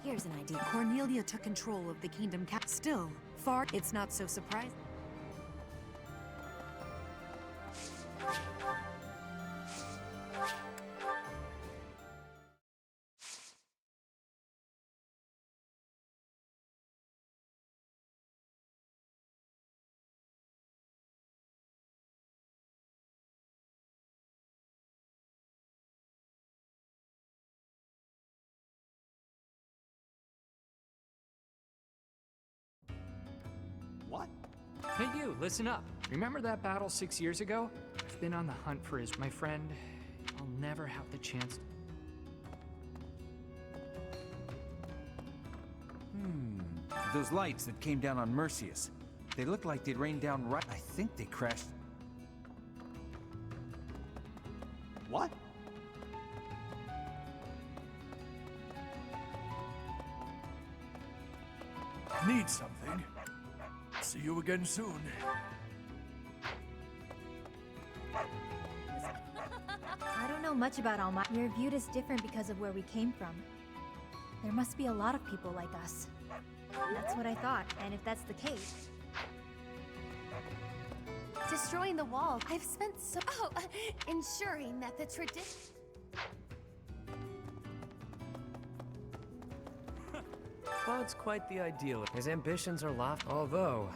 Here's an idea. Cornelia took control of the kingdom. Still, far, it's not so surprising. What? Hey you, listen up. Remember that battle 6 years ago? I've been on the hunt for my friend. I'll never have the chance. Those lights that came down on Mercius. They look like they'd rained down right. I think they crashed. What? Need something? See you again soon. I don't know much about Alma. We're viewed as different because of where we came from. There must be a lot of people like us. That's what I thought, and if that's the case... Destroying the wall. I've spent so... Oh, ensuring that the tradition... Cloud's quite the idealist. His ambitions are lofty, although...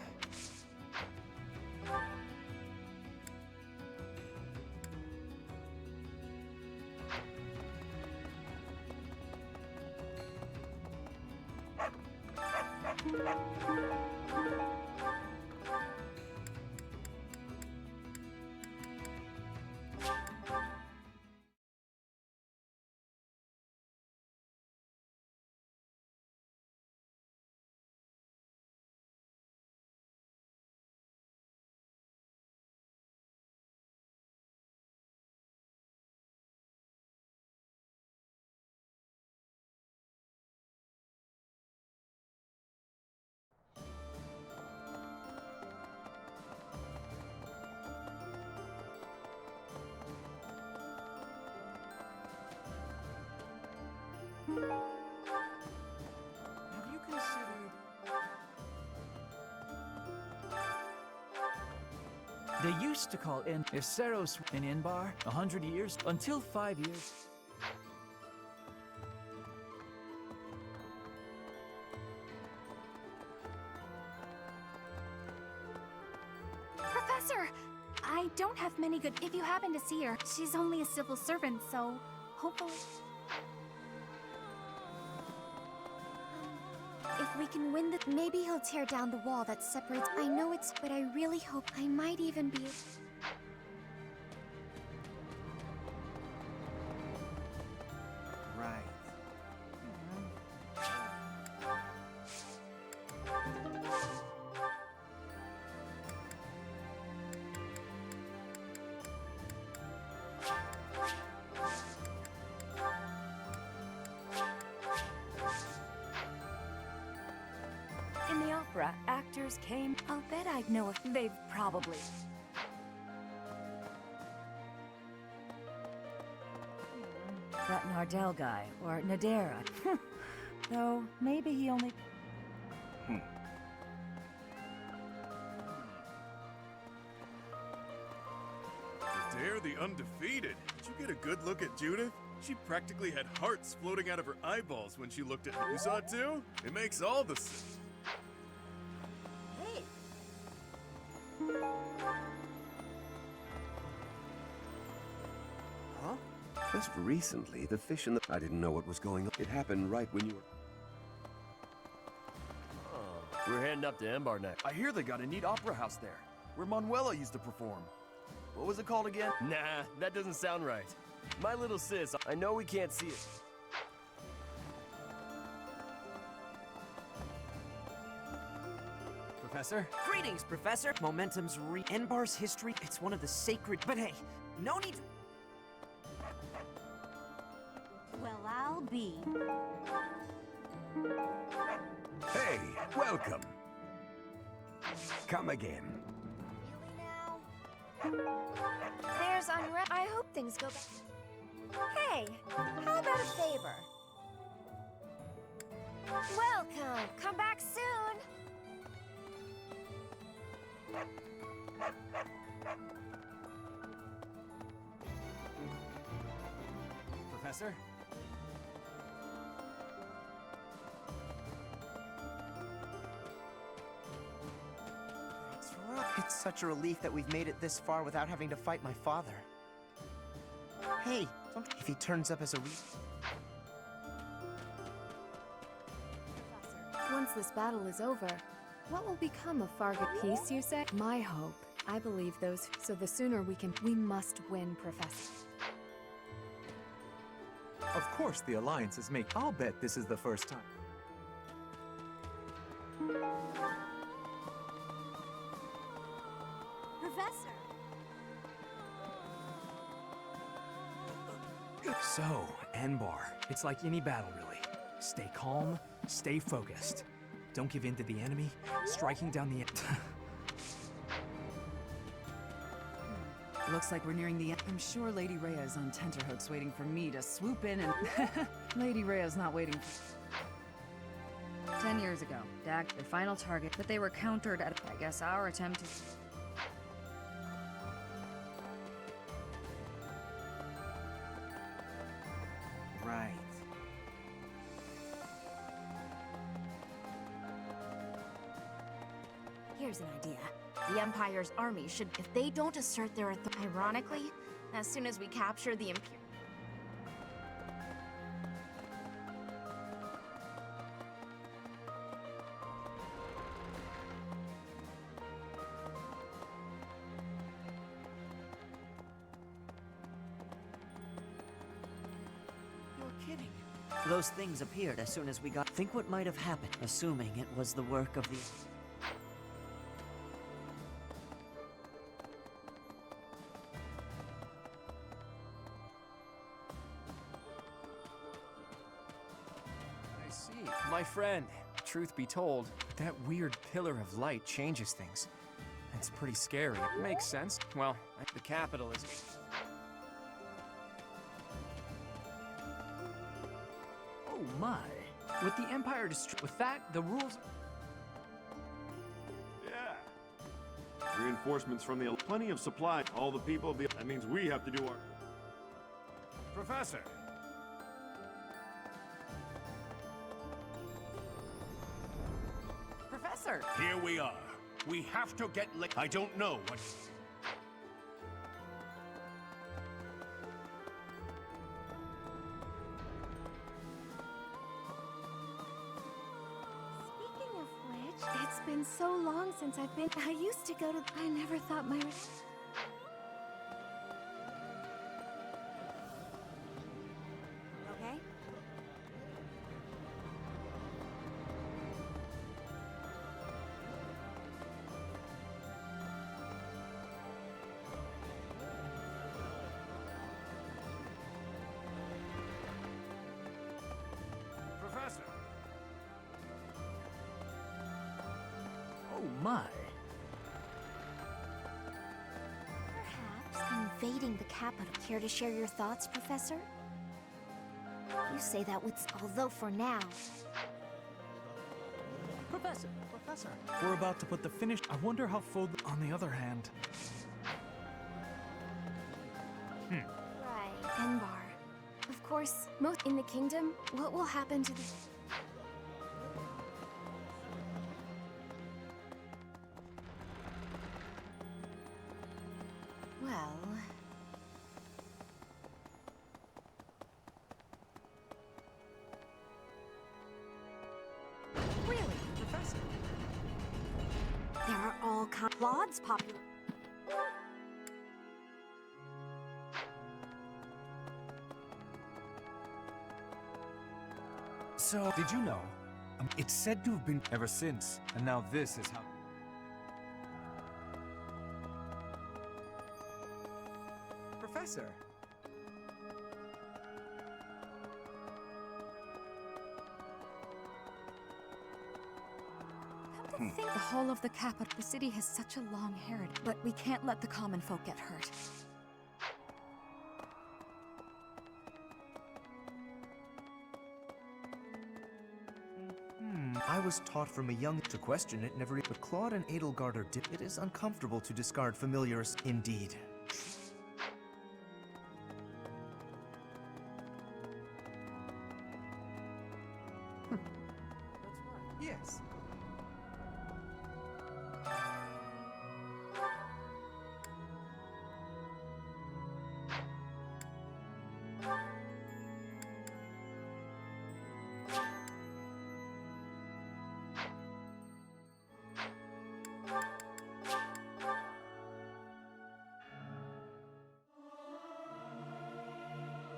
Have you considered... They used to call Iseros an inn bar 100 years, until 5 years. Professor! I don't have many good... If you happen to see her, she's only a civil servant, so hopefully... If we can win the... Maybe he'll tear down the wall that separates... I know it's... But I really hope I might even be... Right. In the opera, actors came... I'll bet I'd know if they've probably... That Nardell guy, or Nadera. Though, maybe he only... Dare the undefeated. Did you get a good look at Judith? She practically had hearts floating out of her eyeballs when she looked at me. You saw it too? It makes all the sense. Hey! Huh? Just recently, the fish in the... I didn't know what was going on. It happened right when you were... We're heading up to Embar next. I hear they got a neat opera house there, where Manuela used to perform. What was it called again? Nah, that doesn't sound right. My little sis, I know we can't see it. Professor? Greetings, Professor! Momentum's Enbar's history, it's one of the sacred... But hey, no need to... Well, I'll be. Hey, welcome. Come again. There's unrest. I hope things go better. Hey, how about a favor? Welcome! Come back soon! Professor? That's right. It's such a relief that we've made it this far without having to fight my father. Hey, if he turns up as a Once this battle is over, what will become of Fargo? Peace, you say? My hope. I believe those. So the sooner we must win, Professor. Of course the Alliance is making. I'll bet this is the first time. Professor! So, N-bar. It's like any battle, really. Stay calm, stay focused. Don't give in to the enemy. Striking down the... Looks like we're nearing the end. I'm sure Lady Rhea is on tenterhooks waiting for me to swoop in and... Lady Rhea's not waiting. 10 years ago, Dak, their final target, but they were countered at... I guess our attempt is... Right. Here's an idea. The Empire's army should, if they don't assert their authority. Ironically, as soon as we capture the Imperial. You're kidding. Those things appeared as soon as we got... Think what might have happened, assuming it was the work of the... My friend, truth be told, that weird pillar of light changes things. It's pretty scary. Makes sense. Well, the capital is... Oh my. With the Empire with that, the rules... Yeah. Reinforcements from the... Plenty of supply. All the people... That means we have to do our... Professor! Professor! Here we are. We have to get I don't know what... Speaking of which, it's been so long since I've been... I used to go to... I never thought my... Okay? Professor! Oh my. Perhaps invading the capital. Care to share your thoughts, Professor? You say that with... Although for now... Professor! We're about to put the finish... I wonder how full... On the other hand... Right. Enbar. Of course, most in the kingdom, what will happen to the... Well... Really, Professor? There are all kinds... Lauds popular... So, did you know? It's said to have been ever since, and now this is how... Professor! Come to think, the whole of the capital, the city has such a long heritage, but we can't let the common folk get hurt. I was taught from a young to question it never. But Claude and Edelgard are It is uncomfortable to discard familiars indeed. Yes.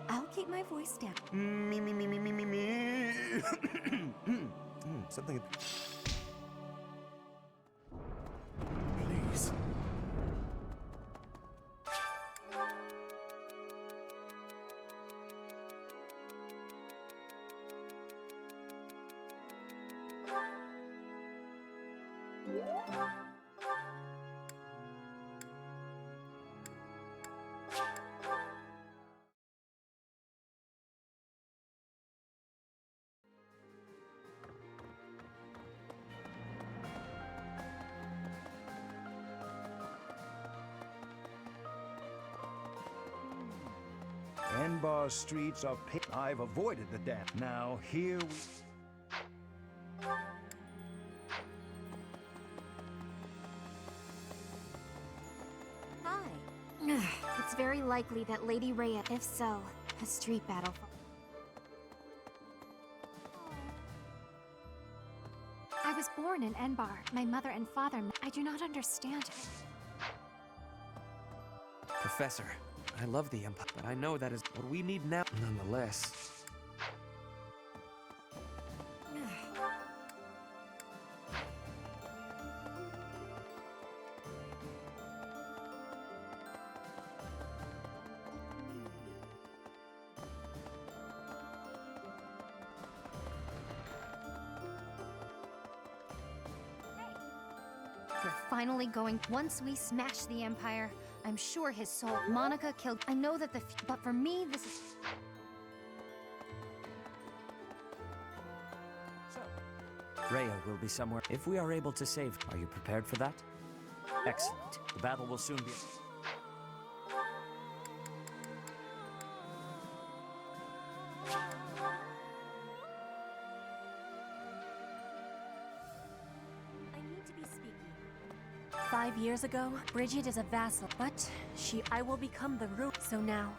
I'll keep my voice down. Me. Something. Please. Enbar's streets are I've avoided the dam. Now here we... Hi. It's very likely that Lady Rhea, if so, a street battle. I was born in Enbar. My mother and father. I do not understand. Professor, I love the Empire, but I know that is what we need now. Nonetheless. We're finally going. Once we smash the Empire, I'm sure his soul. Monica killed. I know that but for me, this is. Rhea will be somewhere. If we are able to save, are you prepared for that? Excellent. The battle will soon be. I need to be speaking. 5 years ago, Bridget is a vassal, but I will become the root. So now.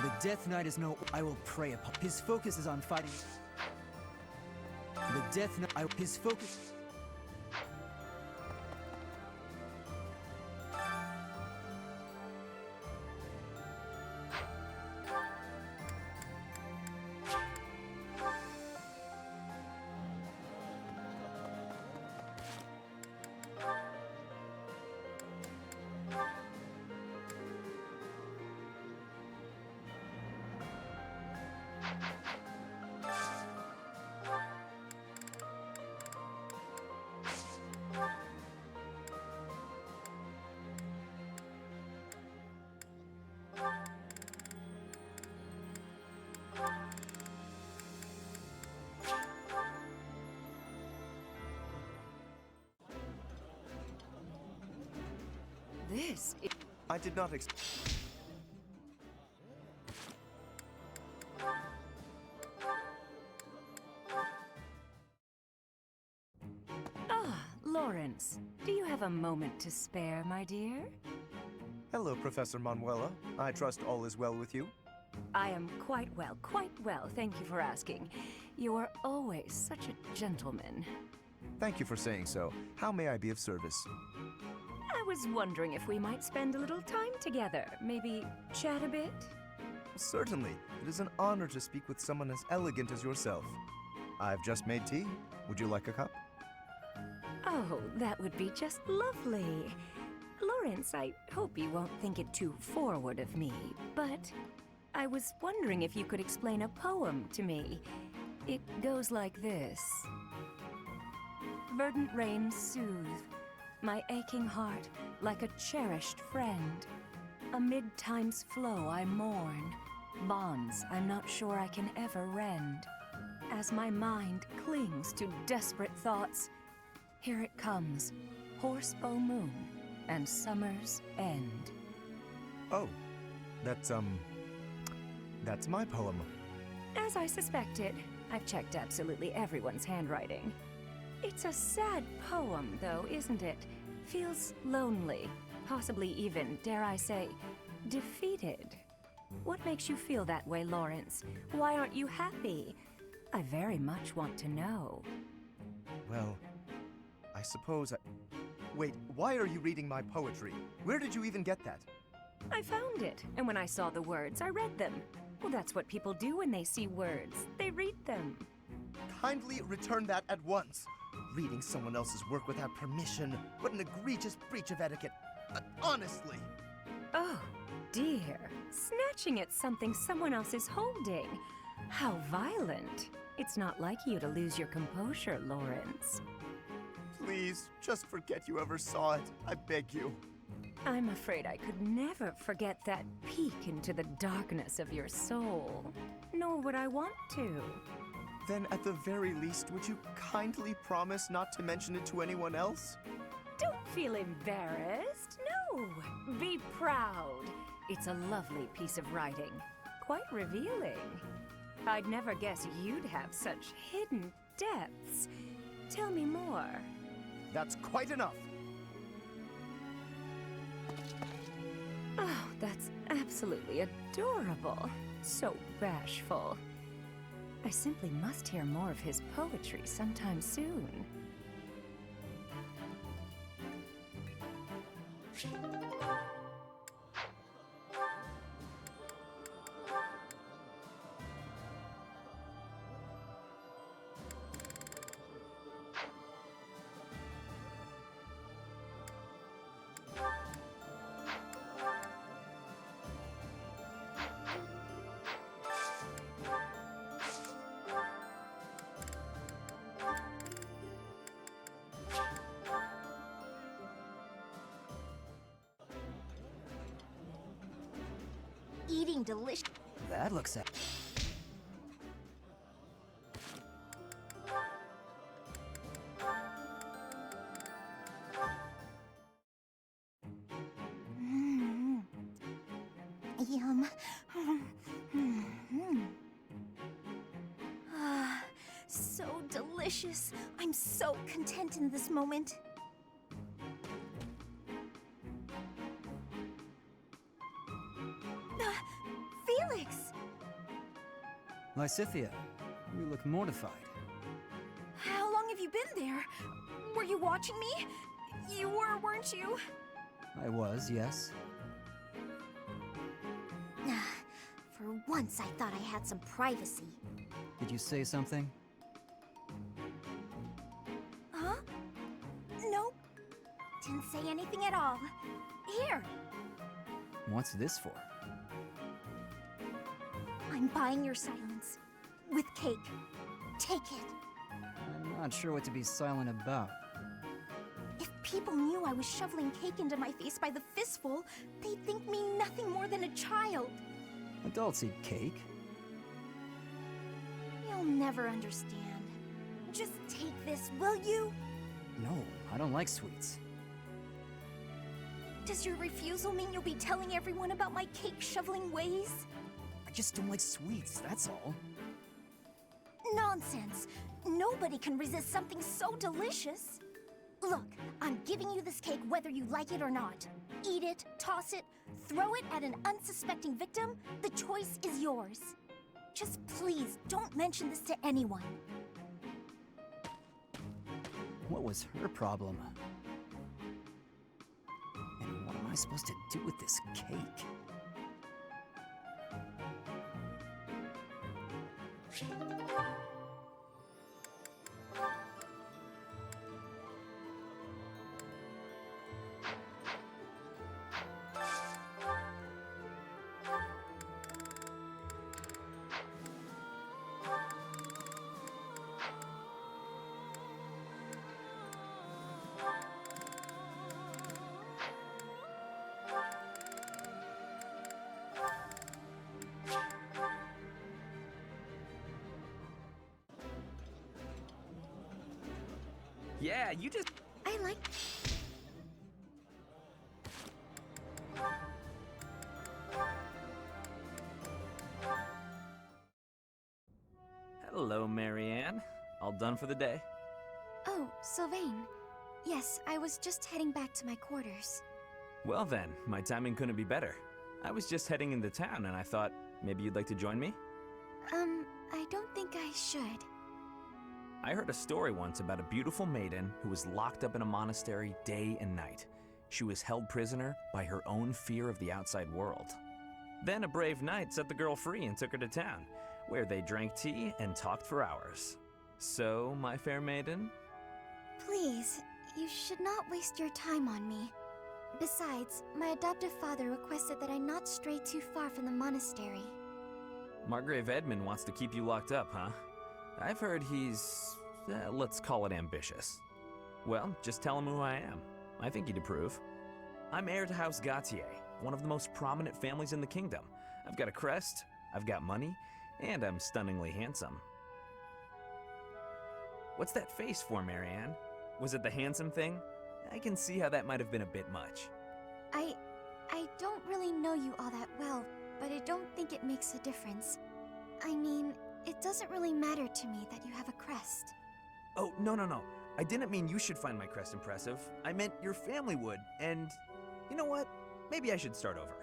The Death Knight is I will prey upon. His focus is on fighting. The Death Knight. His focus. This is... I did not expect. Ah, Lawrence. Do you have a moment to spare, my dear? Hello, Professor Manuela. I trust all is well with you. I am quite well, thank you for asking. You are always such a gentleman. Thank you for saying so. How may I be of service? I was wondering if we might spend a little time together. Maybe chat a bit? Certainly. It is an honor to speak with someone as elegant as yourself. I've just made tea. Would you like a cup? Oh, that would be just lovely. Lawrence, I hope you won't think it too forward of me, but I was wondering if you could explain a poem to me. It goes like this. Verdant rains soothe my aching heart like a cherished friend. Amid time's flow I mourn, bonds I'm not sure I can ever rend. as my mind clings to desperate thoughts. Here it comes, Horsebow Moon and Summer's End. Oh, that's my poem. As I suspected, I've checked absolutely everyone's handwriting. It's a sad poem, though, isn't it? Feels lonely, possibly even, dare I say, defeated. What makes you feel that way, Lawrence? Why aren't you happy? I very much want to know. Well, I suppose Wait, why are you reading my poetry? Where did you even get that? I found it, and when I saw the words, I read them. Well, that's what people do when they see words. They read them. Kindly return that at once. Reading someone else's work without permission. What an egregious breach of etiquette. Honestly. Oh, dear. Snatching at something someone else is holding. How violent. It's not like you to lose your composure, Lawrence. Please, just forget you ever saw it. I beg you. I'm afraid I could never forget that peek into the darkness of your soul. Nor would I want to. Then at the very least, would you kindly promise not to mention it to anyone else? Don't feel embarrassed. No, be proud. It's a lovely piece of writing. Quite revealing. I'd never guess you'd have such hidden depths. Tell me more. That's quite enough. Oh, that's absolutely adorable. So bashful. I simply must hear more of his poetry sometime soon. Eating delicious. That looks at. Yum. Ah, so delicious. I'm so content in this moment. Felix! Lysithea, you look mortified. How long have you been there? Were you watching me? You were, weren't you? I was, yes. For once, I thought I had some privacy. Did you say something? Huh? Nope. Didn't say anything at all. Here. What's this for? I'm buying your silence. With cake. Take it. I'm not sure what to be silent about. If people knew I was shoveling cake into my face by the fistful, they'd think me nothing more than a child. Adults eat cake. You'll never understand. Just take this, will you? No, I don't like sweets. Does your refusal mean you'll be telling everyone about my cake shoveling ways? I just don't like sweets, that's all. Nonsense! Nobody can resist something so delicious! Look, I'm giving you this cake whether you like it or not. Eat it, toss it, throw it at an unsuspecting victim, the choice is yours. Just please, don't mention this to anyone. What was her problem? And what am I supposed to do with this cake? Yeah, you just... I like... Hello, Marianne. All done for the day? Oh, Sylvain. Yes, I was just heading back to my quarters. Well then, my timing couldn't be better. I was just heading into town and I thought maybe you'd like to join me? I don't think I should. I heard a story once about a beautiful maiden who was locked up in a monastery day and night. She was held prisoner by her own fear of the outside world. Then a brave knight set the girl free and took her to town, where they drank tea and talked for hours. So, my fair maiden? Please, you should not waste your time on me. Besides, my adoptive father requested that I not stray too far from the monastery. Margrave Edmund wants to keep you locked up, huh? I've heard he's, let's call it ambitious. Well, just tell him who I am. I think he'd approve. I'm heir to House Gautier, one of the most prominent families in the kingdom. I've got a crest, I've got money, and I'm stunningly handsome. What's that face for, Marianne? Was it the handsome thing? I can see how that might have been a bit much. I don't really know you all that well, but I don't think it makes a difference. I mean, it doesn't really matter to me that you have a crest. Oh, no. I didn't mean you should find my crest impressive. I meant your family would, and you know what? Maybe I should start over.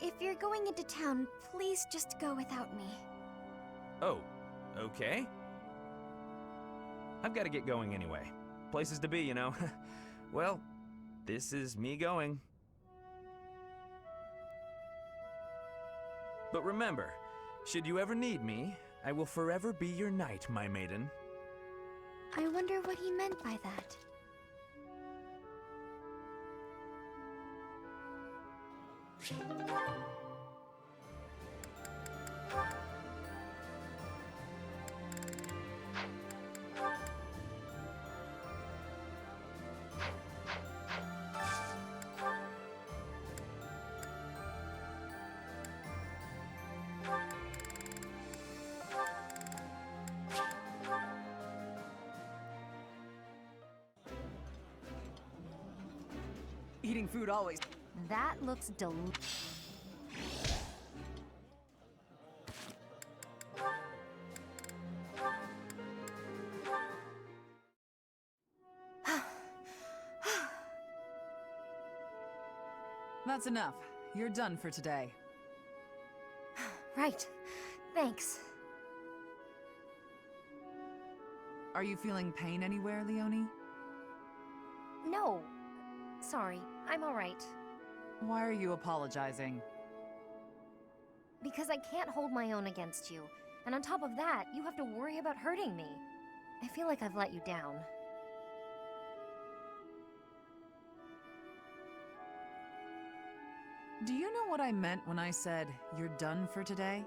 If you're going into town, please just go without me. Oh, okay. I've got to get going anyway. Places to be, you know. Well, this is me going. But remember, should you ever need me, I will forever be your knight, my maiden. I wonder what he meant by that. Eating food always. That looks delicious. That's enough. You're done for today. Right. Thanks. Are you feeling pain anywhere, Leonie? No. Sorry, I'm alright. Why are you apologizing? Because I can't hold my own against you. And on top of that, you have to worry about hurting me. I feel like I've let you down. Do you know what I meant when I said, you're done for today?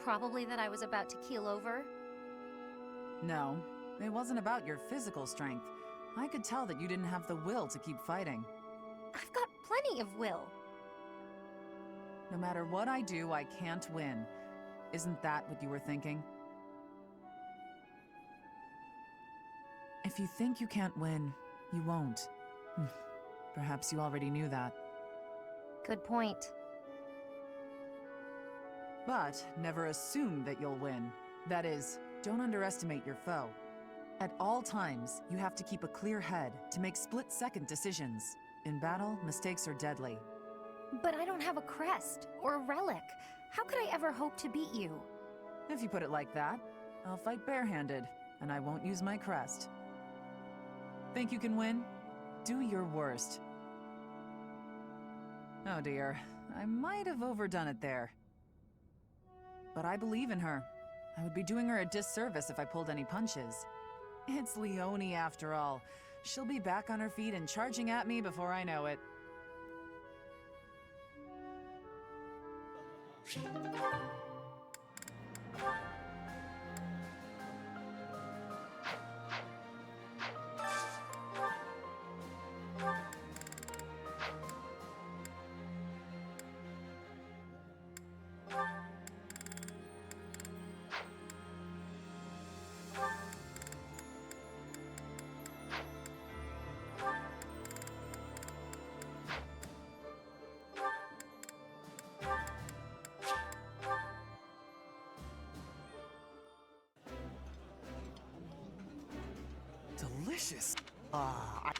Probably that I was about to keel over. No, it wasn't about your physical strength. I could tell that you didn't have the will to keep fighting. I've got plenty of will. No matter what I do, I can't win. Isn't that what you were thinking? If you think you can't win, you won't. Perhaps you already knew that. Good point. But never assume that you'll win. That is, don't underestimate your foe. At all times, you have to keep a clear head to make split-second decisions. In battle, mistakes are deadly. But I don't have a crest, or a relic. How could I ever hope to beat you? If you put it like that, I'll fight barehanded, and I won't use my crest. Think you can win? Do your worst. Oh dear, I might have overdone it there. But I believe in her. I would be doing her a disservice if I pulled any punches. It's Leonie after all. She'll be back on her feet and charging at me before I know it. delicious. Ah,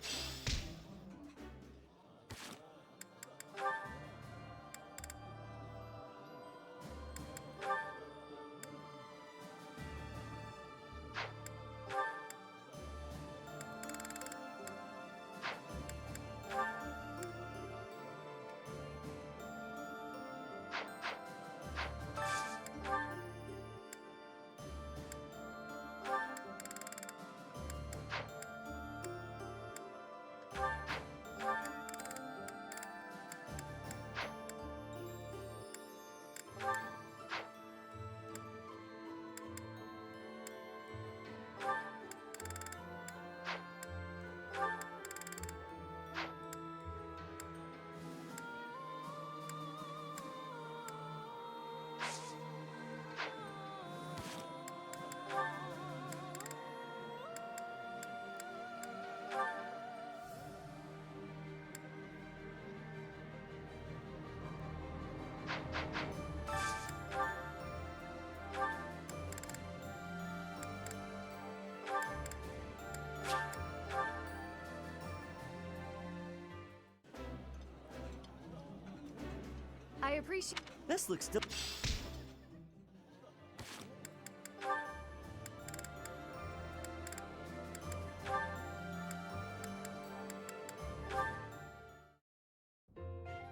I appreciate. This looks still.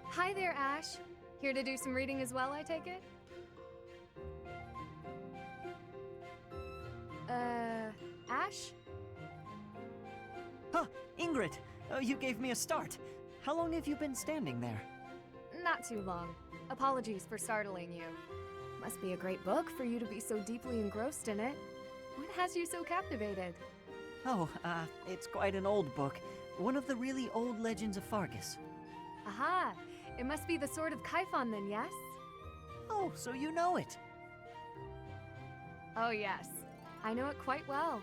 Hi there, Ash. Here to do some reading as well, I take it? Ash? Huh, Ingrid, you gave me a start. How long have you been standing there? Not too long. Apologies for startling you. Must be a great book for you to be so deeply engrossed in it. What has you so captivated? Oh, it's quite an old book. One of the really old legends of Fargus. Aha! It must be the Sword of Kaifon then, yes? Oh, so you know it. Oh yes. I know it quite well.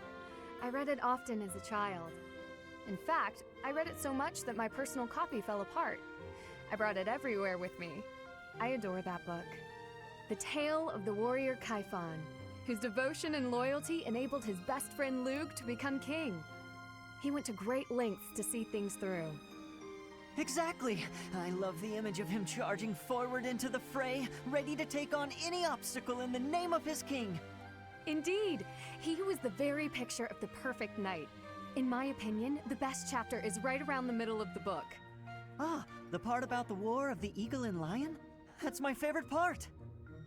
I read it often as a child. In fact, I read it so much that my personal copy fell apart. I brought it everywhere with me. I adore that book. The tale of the warrior Kaifon, whose devotion and loyalty enabled his best friend Lug to become king. He went to great lengths to see things through. Exactly. I love the image of him charging forward into the fray, ready to take on any obstacle in the name of his king. Indeed, he was the very picture of the perfect knight. In my opinion, the best chapter is right around the middle of the book. Ah, the part about the war of the eagle and lion? That's my favorite part.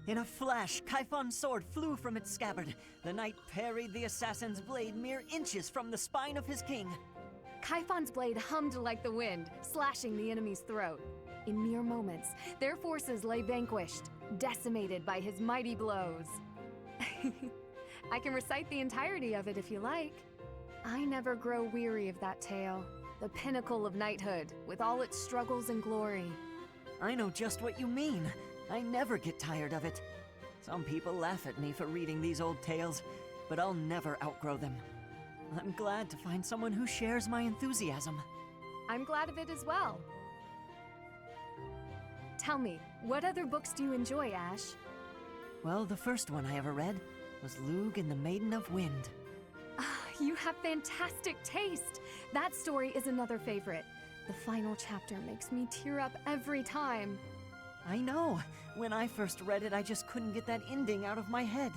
In a flash, Kaifon's sword flew from its scabbard. The knight parried the assassin's blade mere inches from the spine of his king. Kaifon's blade hummed like the wind, slashing the enemy's throat. In mere moments, their forces lay vanquished, decimated by his mighty blows. I can recite the entirety of it if you like. I never grow weary of that tale, the pinnacle of knighthood, with all its struggles and glory. I know just what you mean. I never get tired of it. Some people laugh at me for reading these old tales, but I'll never outgrow them. I'm glad to find someone who shares my enthusiasm. I'm glad of it as well. Tell me, what other books do you enjoy, Ash? Well, the first one I ever read was Lug and the Maiden of Wind. You have fantastic taste! That story is another favorite. The final chapter makes me tear up every time. I know. When I first read it, I just couldn't get that ending out of my head.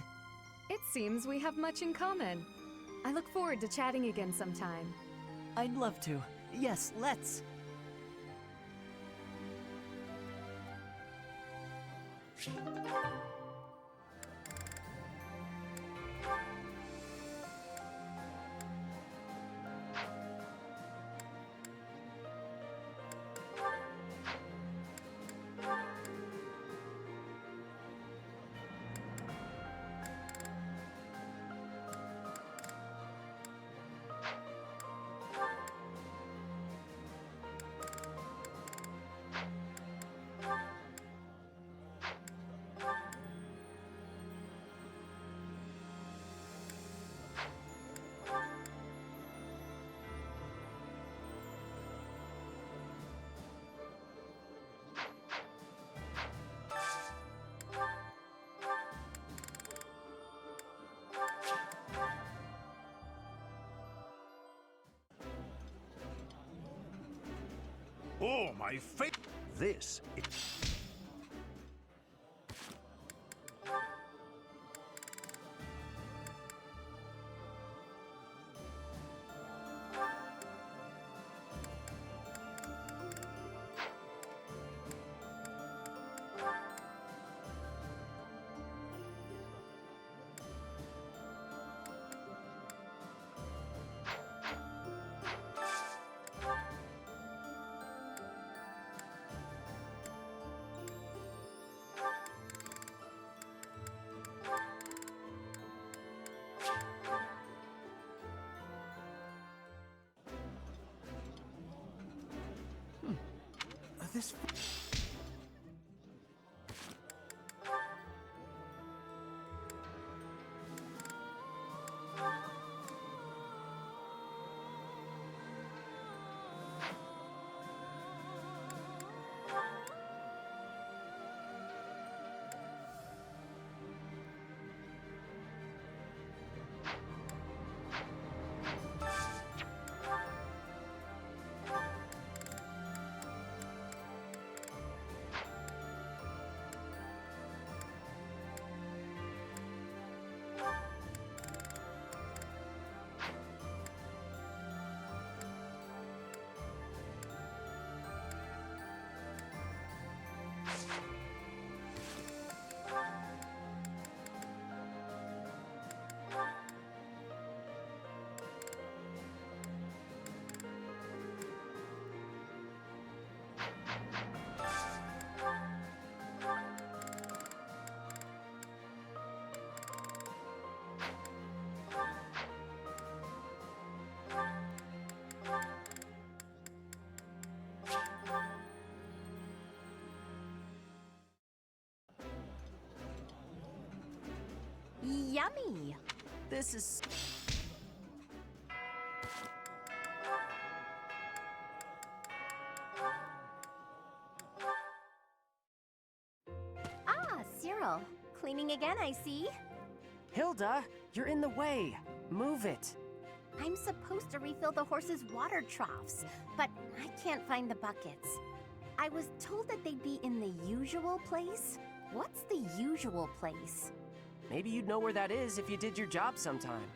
It seems we have much in common. I look forward to chatting again sometime. I'd love to. Yes, let's. Oh, my face! This is... This... Yummy! This is... Ah, Cyril. Cleaning again, I see. Hilda, you're in the way. Move it. I'm supposed to refill the horses' water troughs, but I can't find the buckets. I was told that they'd be in the usual place. What's the usual place? Maybe you'd know where that is if you did your job sometime.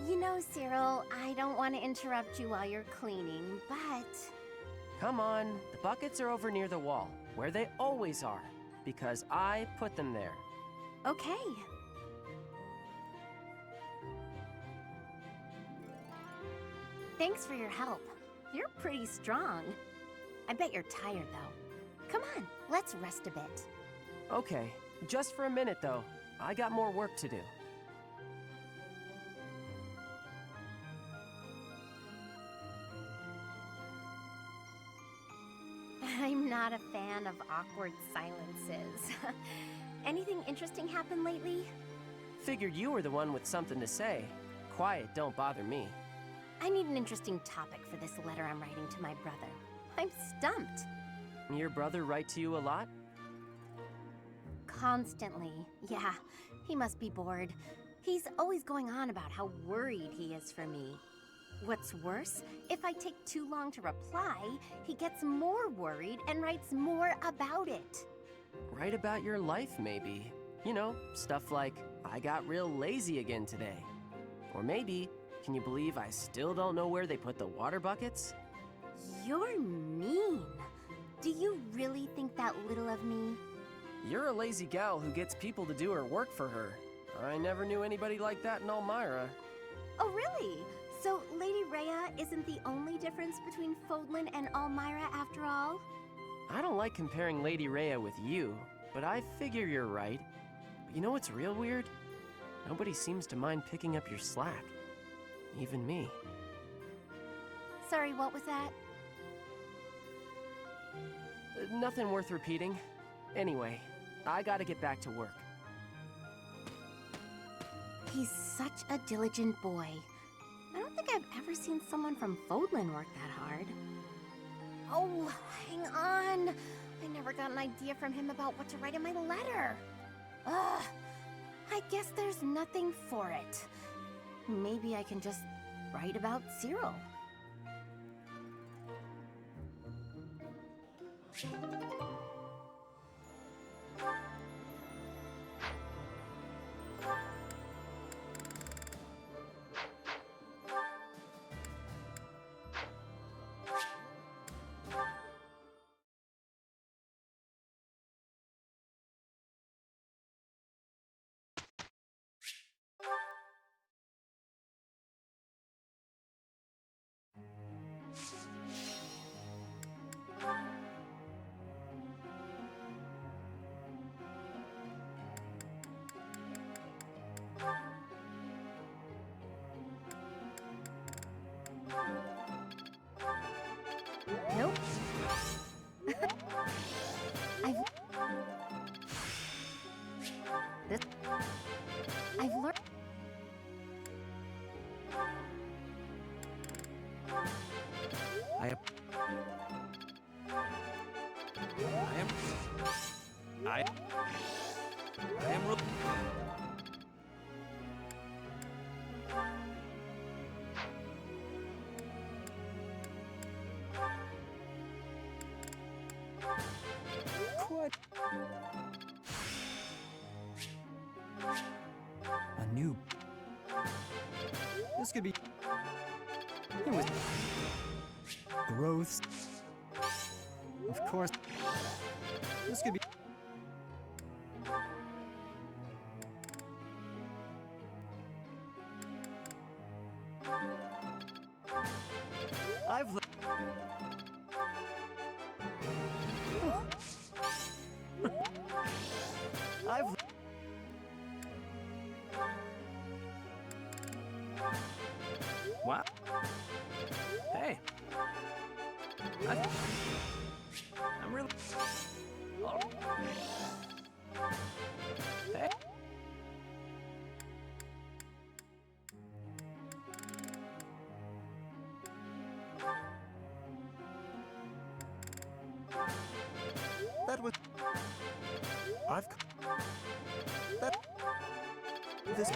You know, Cyril, I don't want to interrupt you while you're cleaning, but... Come on, the buckets are over near the wall, where they always are, because I put them there. Okay. Thanks for your help. You're pretty strong. I bet you're tired, though. Come on, let's rest a bit. Okay, just for a minute, though. I got more work to do. I'm not a fan of awkward silences. Anything interesting happen lately? Figured you were the one with something to say. Quiet don't bother me. I need an interesting topic for this letter I'm writing to my brother. I'm stumped. Your brother write to you a lot? Constantly. Yeah, he must be bored. He's always going on about how worried he is for me. What's worse, if I take too long to reply, he gets more worried and writes more about it. Write about your life, maybe. You know, stuff like, I got real lazy again today. Or maybe, can you believe I still don't know where they put the water buckets? You're mean. Do you really think that little of me? You're a lazy gal who gets people to do her work for her. I never knew anybody like that in Elmira. Oh, really? So Lady Rhea isn't the only difference between Fodlan and Elmira after all? I don't like comparing Lady Rhea with you, but I figure you're right. But you know what's real weird? Nobody seems to mind picking up your slack. Even me. Sorry, what was that? Nothing worth repeating. Anyway, I gotta get back to work. He's such a diligent boy. I don't think I've ever seen someone from Fodlan work that hard. Oh, hang on. I never got an idea from him about what to write in my letter. Ugh. I guess there's nothing for it. Maybe I can just write about Cyril. Nope. I've learned. What? A new... This could be... It was... Growth. Of course. This could be... I've... I've... What? Hey. I'm really... Oh. Hey. That was... I've... That... This...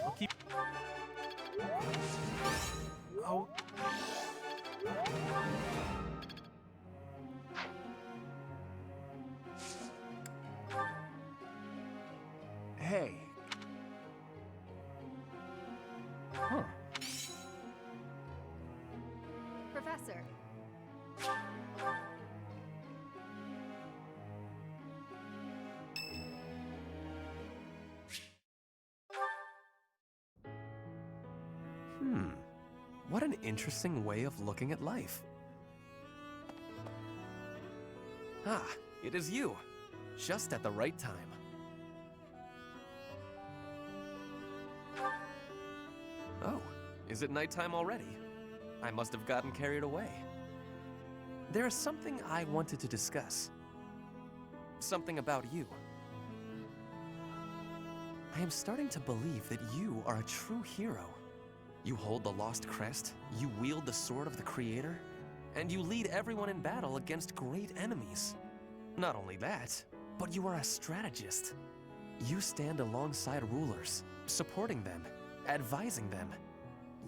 I'll keep... Oh. Hey. Huh. Professor. What an interesting way of looking at life. Ah, it is you. Just at the right time. Oh, is it nighttime already? I must have gotten carried away. There is something I wanted to discuss. Something about you. I am starting to believe that you are a true hero. You hold the lost crest, you wield the sword of the Creator, and you lead everyone in battle against great enemies. Not only that, but you are a strategist. You stand alongside rulers, supporting them, advising them.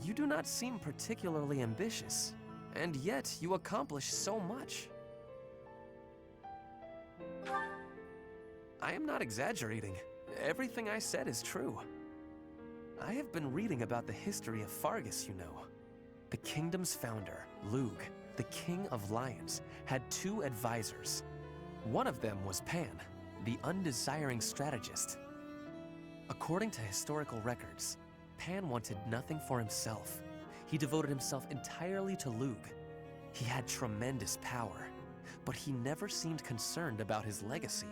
You do not seem particularly ambitious, and yet you accomplish so much. I am not exaggerating. Everything I said is true. I have been reading about the history of Fargus, you know. The kingdom's founder, Lugh, the king of lions, had 2 advisors. One of them was Pan, the undesiring strategist. According to historical records, Pan wanted nothing for himself. He devoted himself entirely to Lugh. He had tremendous power, but he never seemed concerned about his legacy.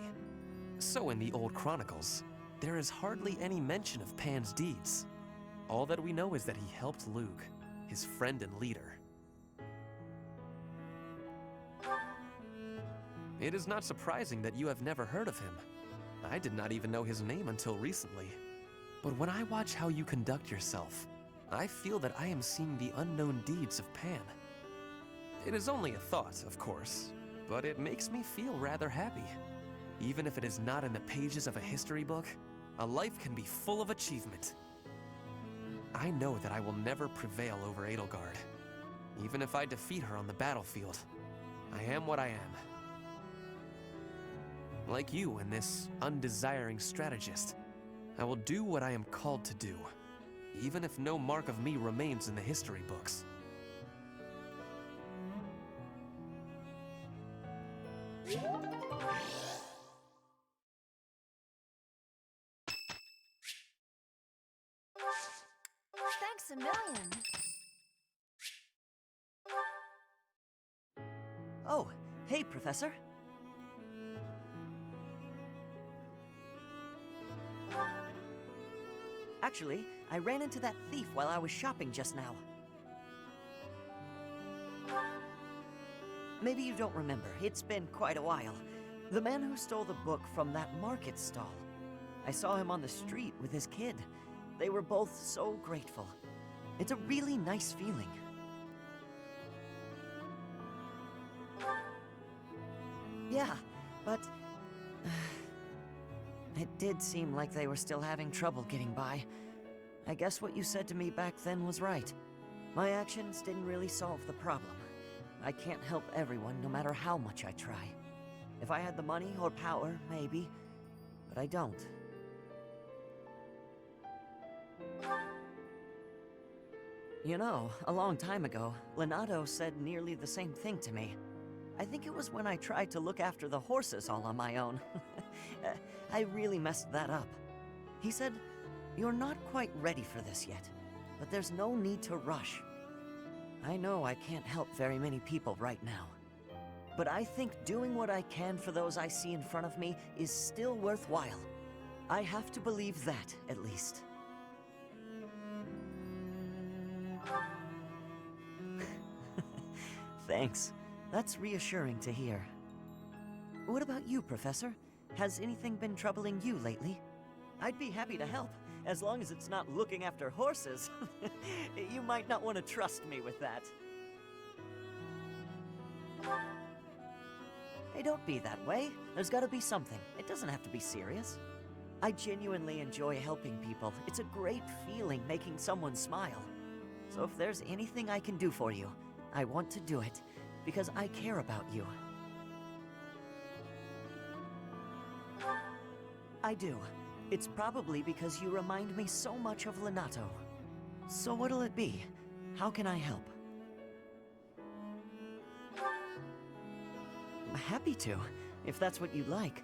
So in the old chronicles, there is hardly any mention of Pan's deeds. All that we know is that he helped Lugh, his friend and leader, It is not surprising that you have never heard of him. I did not even know his name until recently. But when I watch how you conduct yourself, I feel that I am seeing the unknown deeds of Pan. It is only a thought, of course, but it makes me feel rather happy. Even if it is not in the pages of a history book, a life can be full of achievement. I know that I will never prevail over Edelgard. Even if I defeat her on the battlefield, I am what I am. Like you and this undesiring strategist, I will do what I am called to do, even if no mark of me remains in the history books. Thanks a million. Oh, hey, Professor. Actually, I ran into that thief while I was shopping just now. Maybe you don't remember. It's been quite a while. The man who stole the book from that market stall. I saw him on the street with his kid. They were both so grateful. It's a really nice feeling. Yeah, but it did seem like they were still having trouble getting by. I guess what you said to me back then was right. My actions didn't really solve the problem. I can't help everyone no matter how much I try. If I had the money or power, maybe, but I don't. You know, a long time ago, Leonardo said nearly the same thing to me. I think it was when I tried to look after the horses all on my own. I really messed that up. He said, "You're not quite ready for this yet, but there's no need to rush." I know I can't help very many people right now, but I think doing what I can for those I see in front of me is still worthwhile. I have to believe that, at least. Thanks. That's reassuring to hear. What about you, Professor? Has anything been troubling you lately? I'd be happy to help, as long as it's not looking after horses. You might not want to trust me with that. Hey, don't be that way. There's gotta be something. It doesn't have to be serious. I genuinely enjoy helping people. It's a great feeling making someone smile. So if there's anything I can do for you, I want to do it, because I care about you. I do. It's probably because you remind me so much of Lenato. So what'll it be? How can I help? I'm happy to, if that's what you'd like.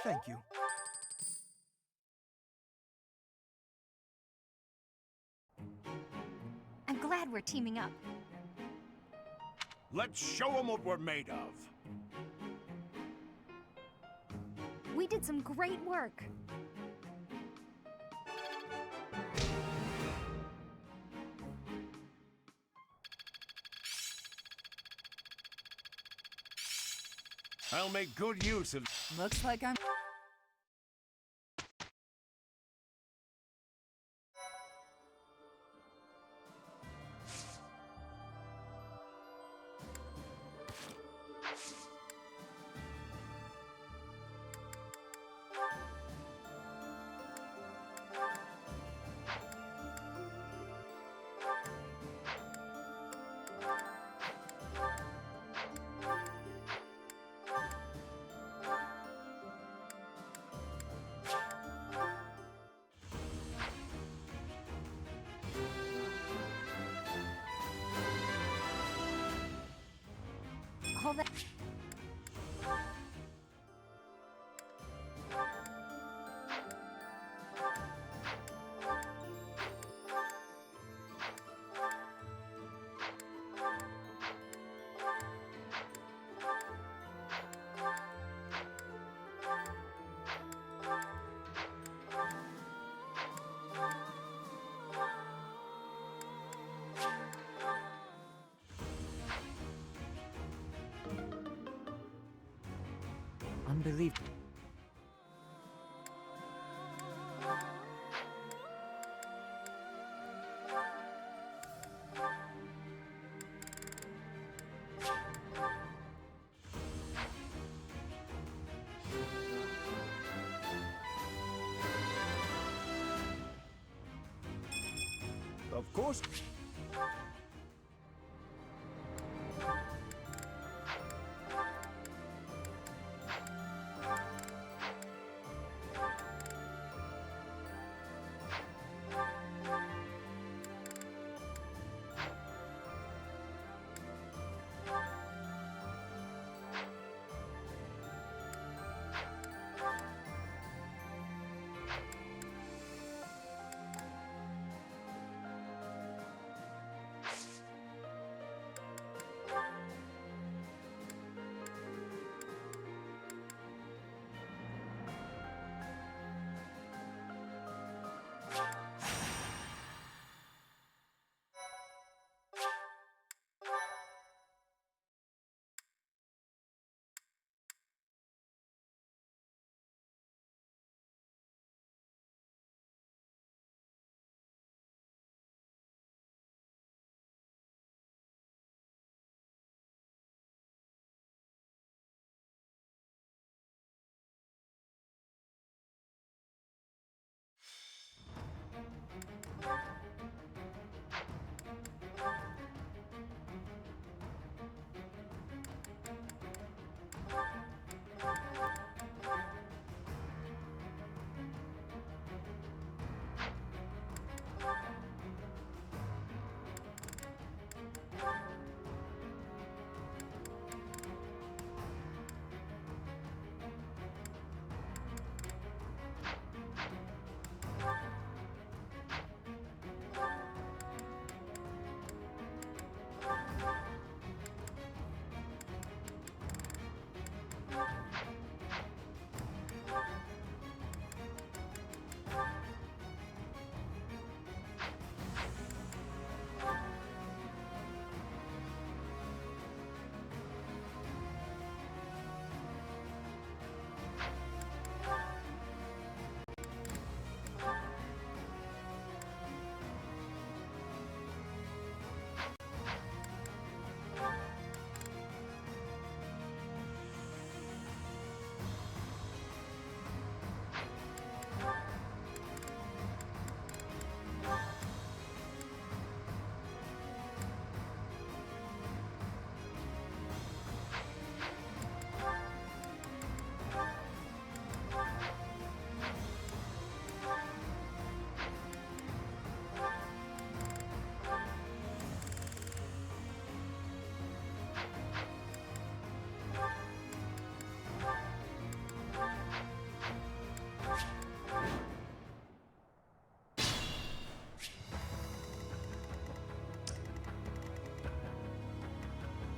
Thank you. I'm glad we're teaming up. Let's show them what we're made of. We did some great work. I'll make good use of... Looks like I'm... Hold that. Unbelievable. Of course.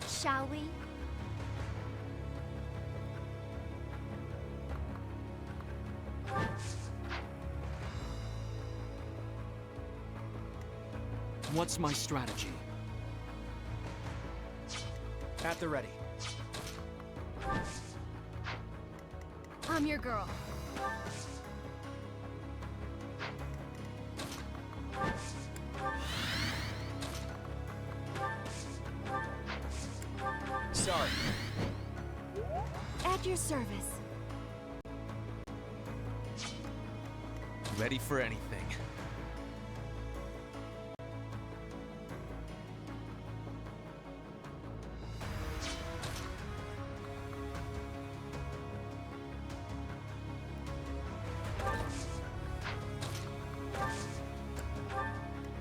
Shall we? What's my strategy? At the ready. I'm your girl. Sorry. At your service. Ready for anything.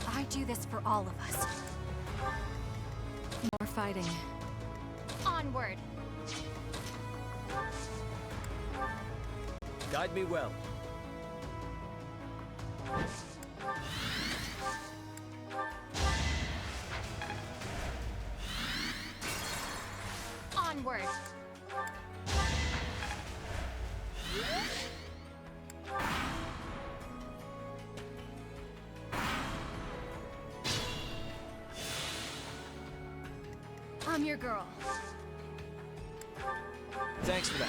I do this for all of us. More fighting. Onward. Guide me well. Onward. I'm your girl. Thanks for that.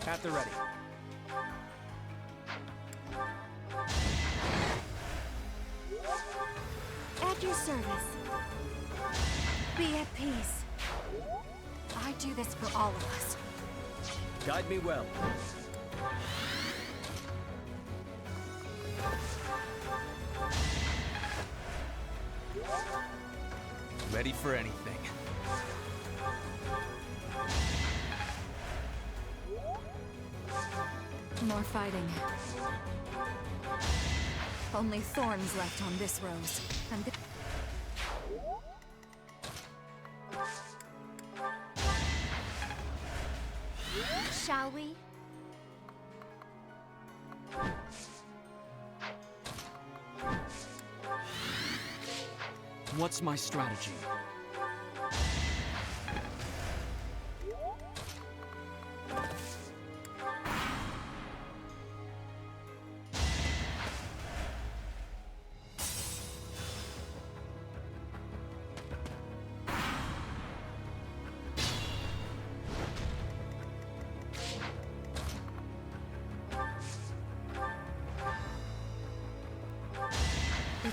At the ready. At your service. Be at peace. I do this for all of us. Guide me well. Ready for anything. More fighting. Only thorns left on this rose. And Shall we? What's my strategy?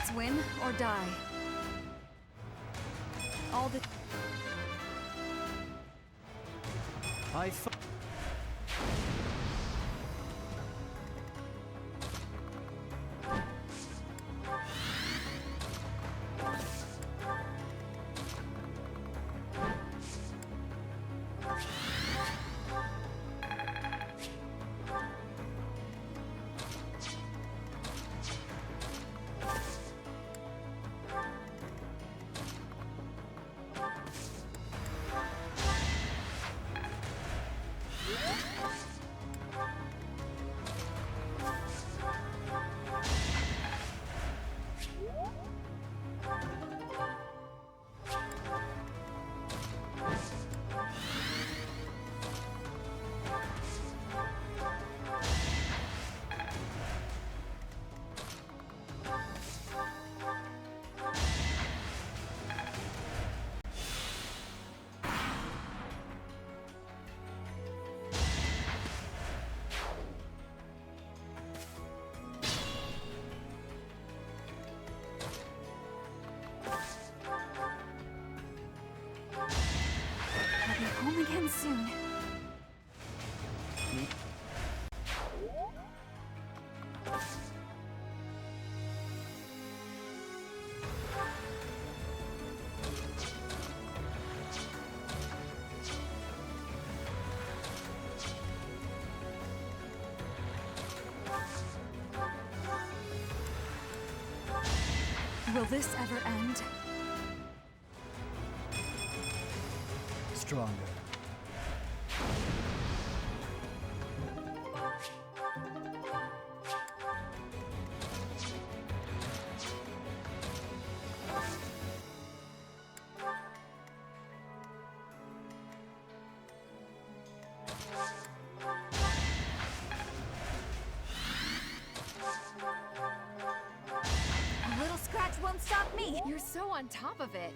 it's win or die. All the... I'll be home again soon. Will this ever end? Stronger. A little scratch won't stop me. You're so on top of it.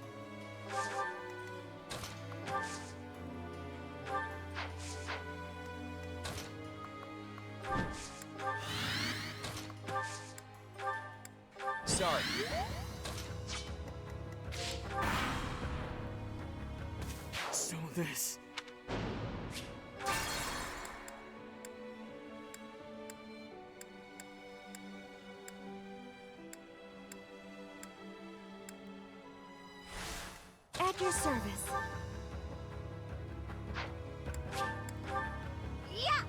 Sorry. So this... At your service. Yeah!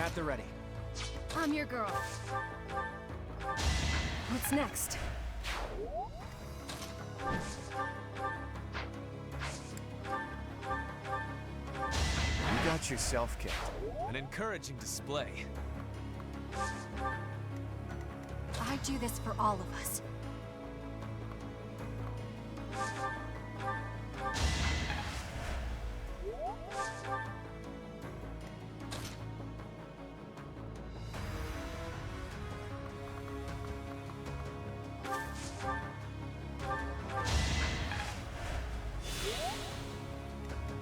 At the ready. I'm your girl. What's next? You got yourself kicked. An encouraging display. I do this for all of us.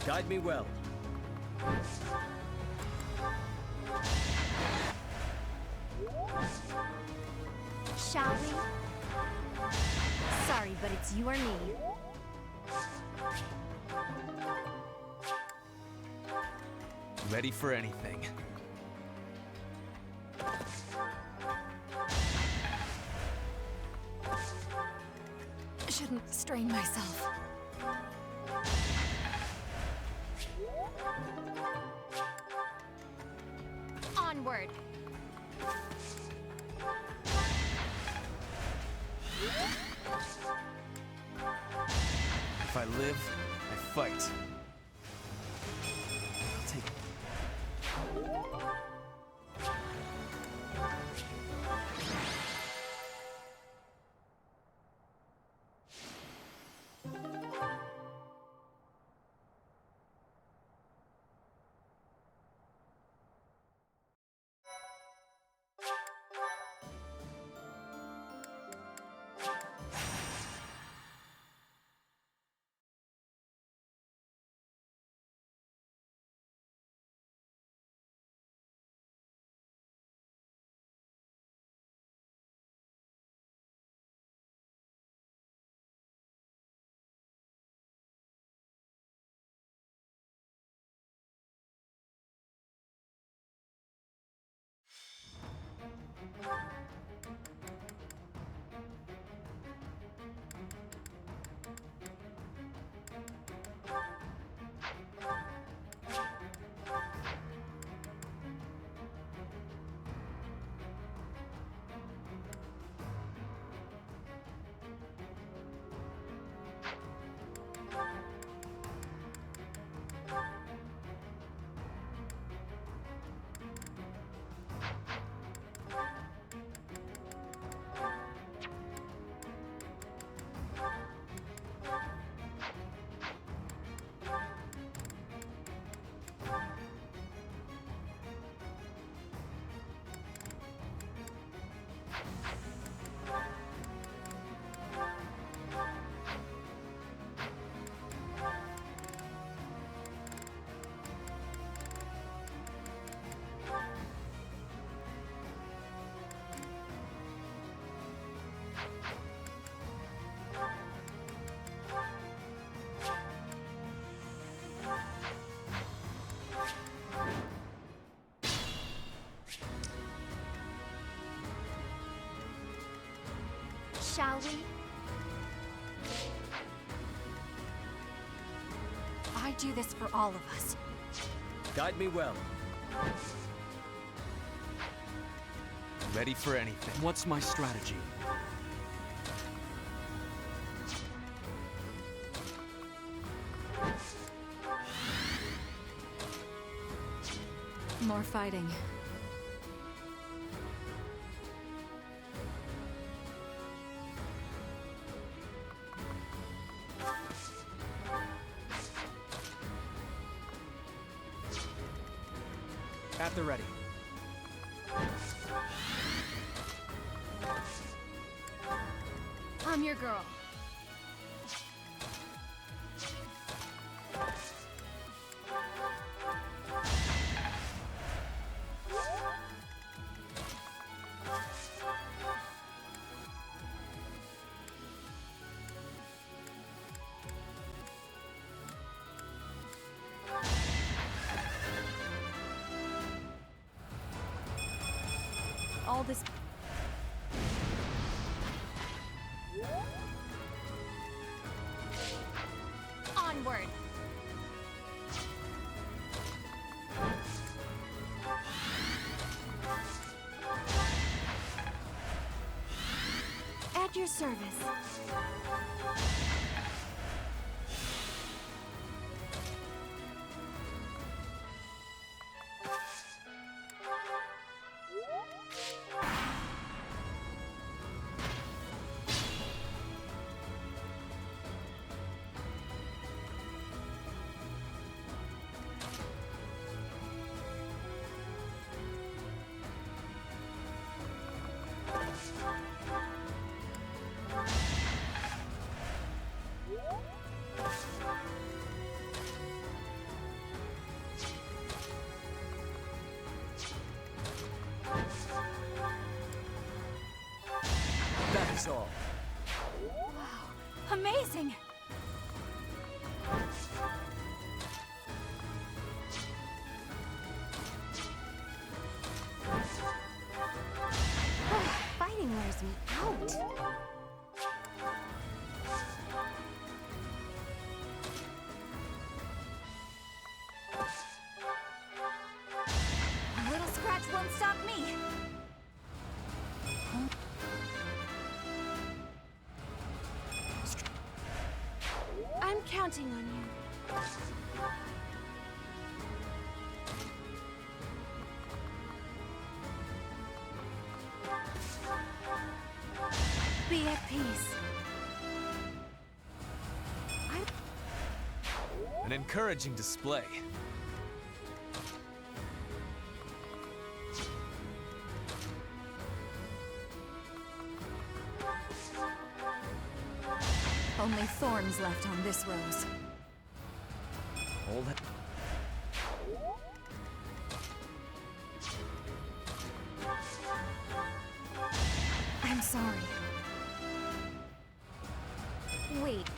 Guide me well. Shall we? Sorry, but it's you or me. Ready for anything. Shouldn't strain myself. Onward. If I live, I fight. I'll take it. Shall we? I do this for all of us. Guide me well. Ready for anything. What's my strategy? More fighting. At the ready. I'm your girl. All this... Onward. At your service. counting on you. Be at peace. An encouraging display. Only thorns left on this rose. Hold it. I'm sorry. Wait.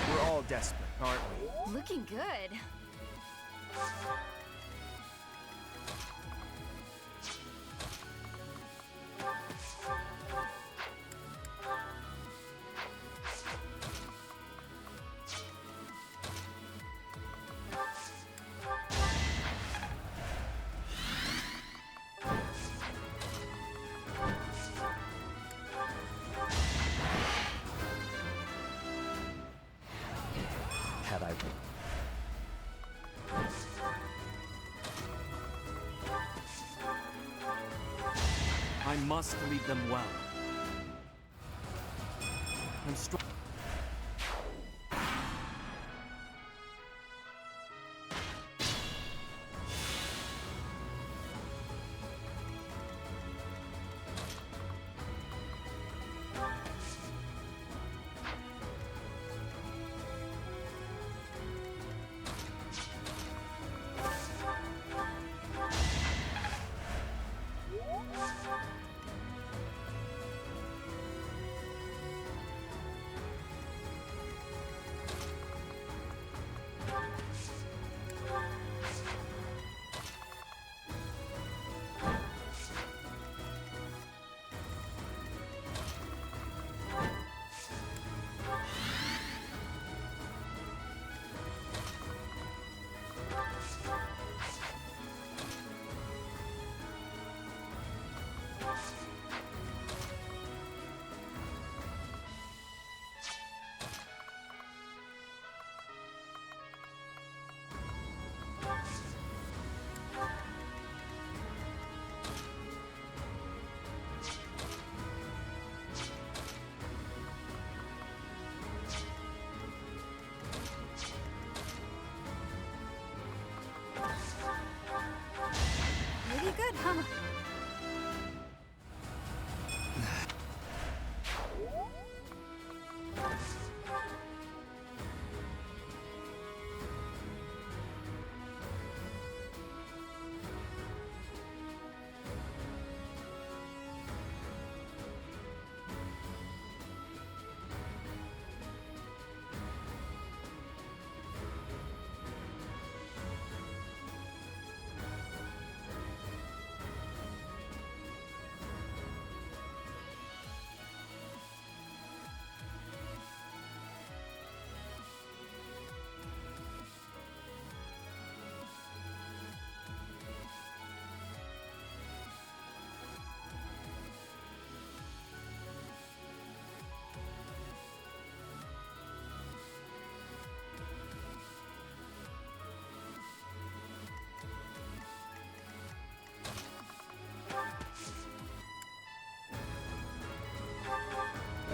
We're all desperate, aren't we? Looking good. Had I... I must lead them well. I'm strong. Pretty good, huh?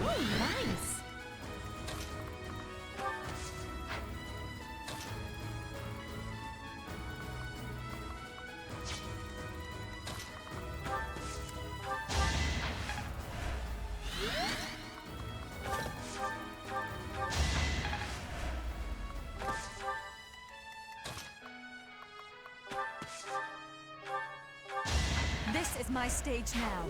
Ooh, nice. This is my stage now.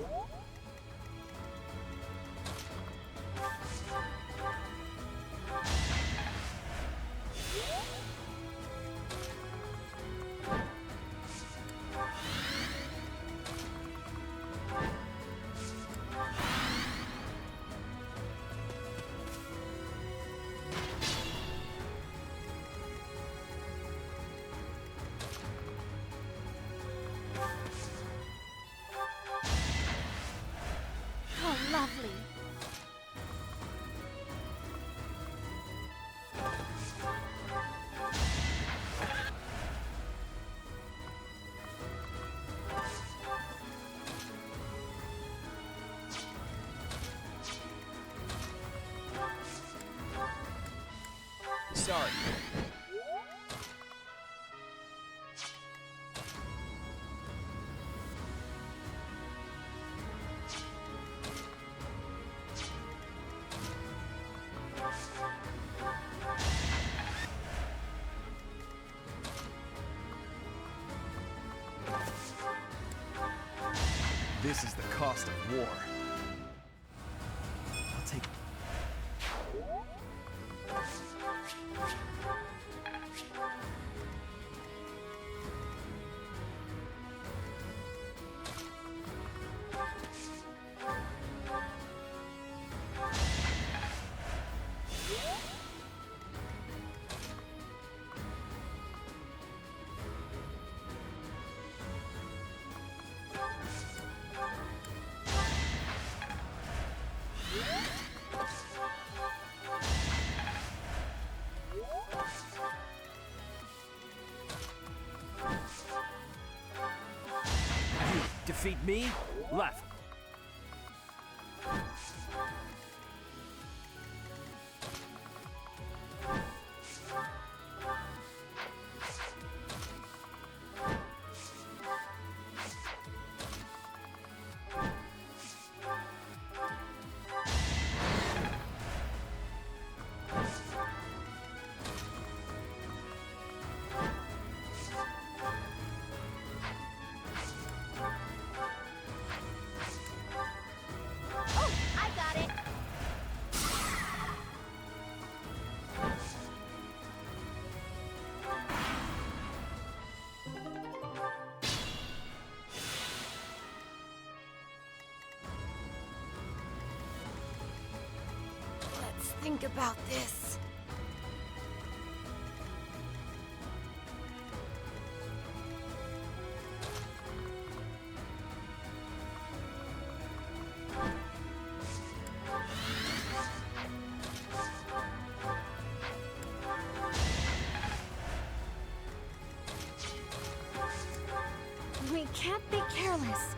start. This is the cost of war. I'll take... Defeat me? Left. Think about this. We can't be careless.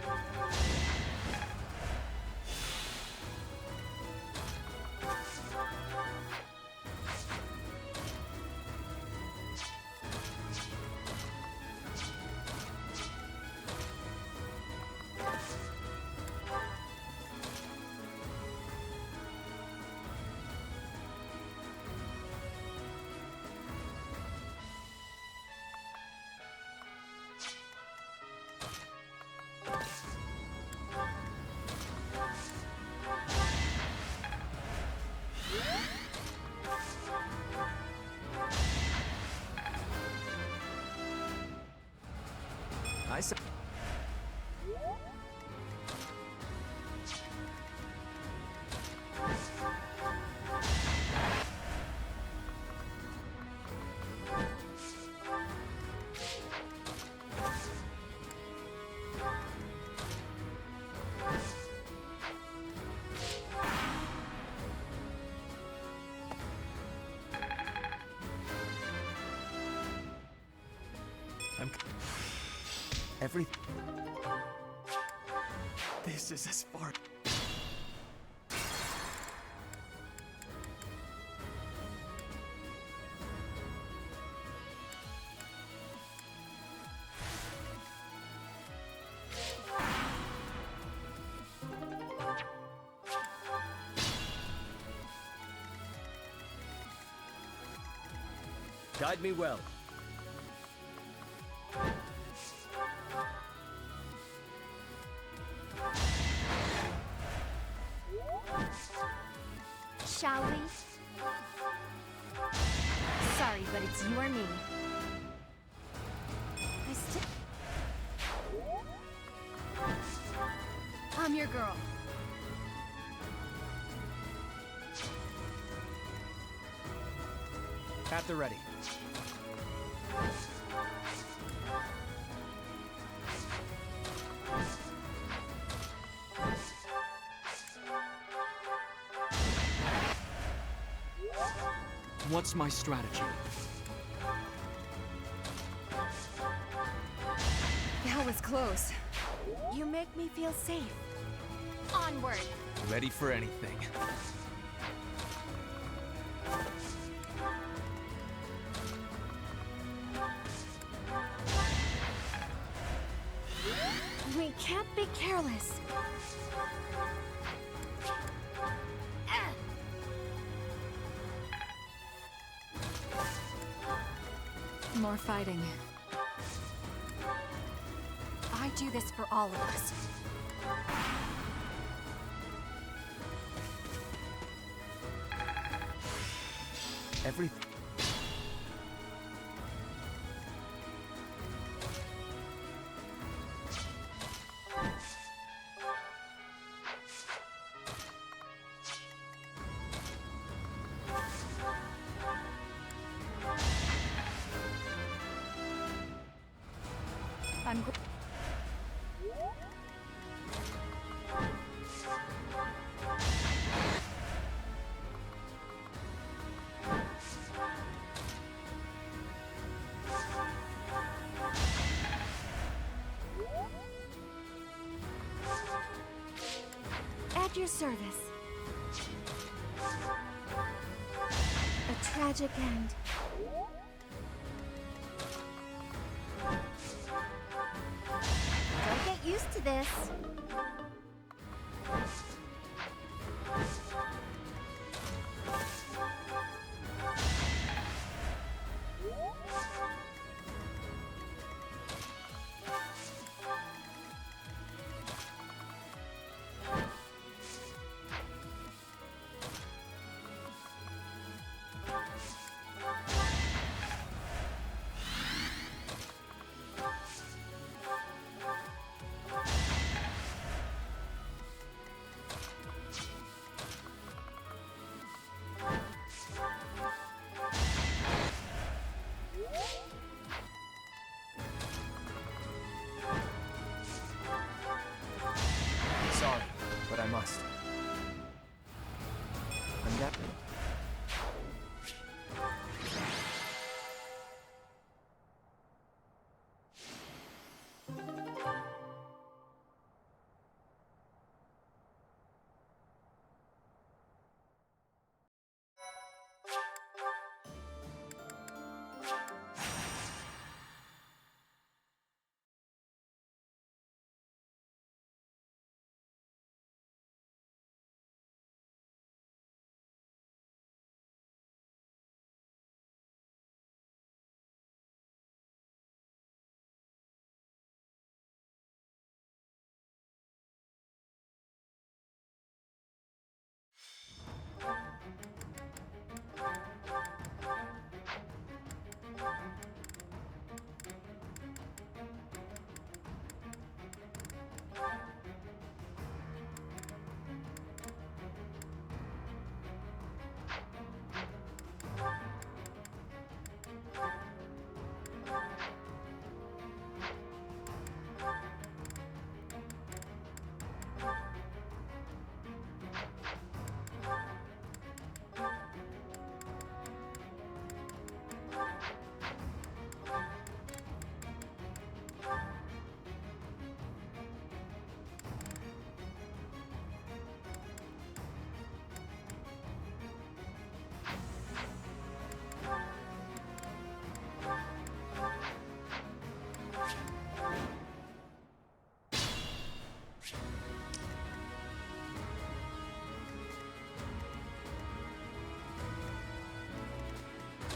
I said. Everything. This is as far. Guide me well. Shall we? Sorry, but it's you or me. I'm your girl. At the ready. What's my strategy? That was close. You make me feel safe. Onward. Ready for anything. We can't be careless. More fighting. I do this for all of us. Everything. I'm go- At your service. A tragic end. Don't get used to this. Sorry, but I must. And that...